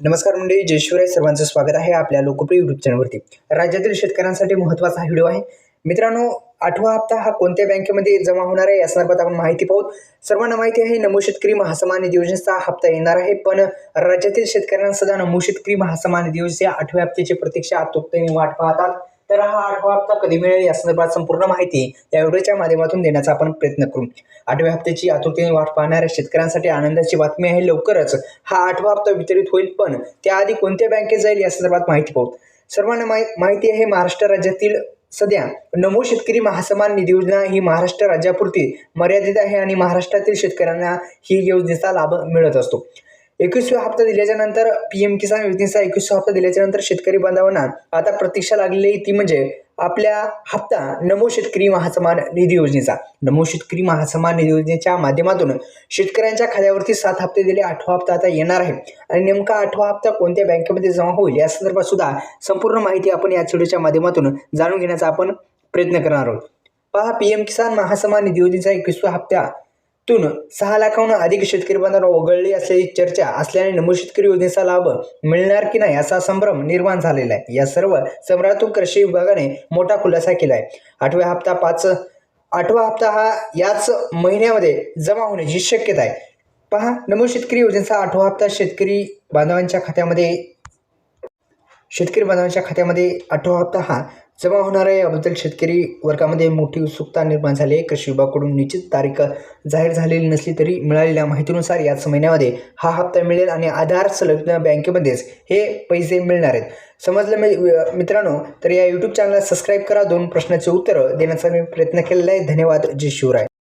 नमस्कार मंडळी, जय शिवराय. सर्वांचं स्वागत आहे आपल्या लोकप्रिय युट्यूब चॅनलवरती. राज्यातील शेतकऱ्यांसाठी महत्त्वाचा हा व्हिडिओ आहे. मित्रांनो, 8वा हप्ता हा कोणत्या बँकेमध्ये जमा होणार आहे या संदर्भात आपण माहिती पाहू. सर्वांना माहिती आहे नमो शेतकरी महासन्मान निधी योजनेचा हप्ता येणार आहे, पण राज्यातील शेतकऱ्यांना सध्या नमो शेतकरी महासन्मान निधी योजनेच्या 8व्या हप्त्याची प्रतीक्षा आतुरतेने वाट पाहतात. तर हा 8वा हप्ता कधी मिळेल या संदर्भात संपूर्ण माहिती या व्हिडिओच्या माध्यमातून देण्याचा आपण प्रयत्न करू. 8व्या हप्त्याची आतुरतेने वाट पाहणाऱ्या शेतकऱ्यांसाठी आनंदाची बातमी आहे. लवकरच हा 8वा हप्ता वितरित होईल, पण त्याआधी कोणत्या बँकेत जाईल या संदर्भात माहिती पाहू. सर्वांना माहिती आहे महाराष्ट्र राज्यातील सध्या नमो शेतकरी महासन्मान निधी योजना ही महाराष्ट्र राज्यापुरती मर्यादित आहे आणि महाराष्ट्रातील शेतकऱ्यांना ही योजनेचा लाभ मिळत असतो. 21वा हप्ता दिल्याच्या नंतर पीएम किसान योजनेचा 21वा हप्ता दिल्याच्या नंतर शेतकरी बांधवांना आता प्रतीक्षा लागलेली ती म्हणजे आपल्या हप्ता नमो शेतकरी महासन्मान निधी योजनेचा. नमो शेतकरी महासन्मान निधी योजनेच्या माध्यमातून शेतकऱ्यांच्या खात्यावरती 7 हप्ते दिले. 8वा हप्ता आता येणार आहे आणि नेमका 8वा हप्ता कोणत्या बँकेमध्ये जमा होईल या संदर्भात सुद्धा संपूर्ण माहिती आपण या व्हिडिओच्या माध्यमातून जाणून घेण्याचा आपण प्रयत्न करणार आहोत. पहा, पीएम किसान महासन्मान निधी योजनेचा 21व्या हप्त्यातून 6 लाखाहून अधिक शेतकरी बांधवांना वगळली असल्याची चर्चा असल्याने नमो शेतकरी योजनेचा लाभ मिळणार की नाही असा संभ्रम निर्माण झालेला आहे. या सर्व संभ्रमातून कृषी विभागाने मोठा खुलासा केला आहे. 8वा हप्ता हा याच महिन्यामध्ये जमा होण्याची शक्यता आहे. पहा, नमो शेतकरी योजनेचा 8वा हप्ता शेतकरी बांधवांच्या खात्यामध्ये 8वा हप्ता हा जमा होणार आहे. याबद्दल शेतकरी वर्गामध्ये मोठी उत्सुकता निर्माण झाली आहे. कृषी विभागाकडून निश्चित तारीख जाहीर झालेली नसली तरी मिळालेल्या माहितीनुसार याच महिन्यामध्ये हा हप्ता मिळेल आणि आधार संलग्न बँकेमध्येच हे पैसे मिळणार आहेत. समजलं मित्रांनो? तर या यूट्यूब चॅनलला सबस्क्राईब करा. 2 प्रश्नाचे उत्तर देण्याचा मी प्रयत्न केलेला आहे. धन्यवाद. जय शिवराय.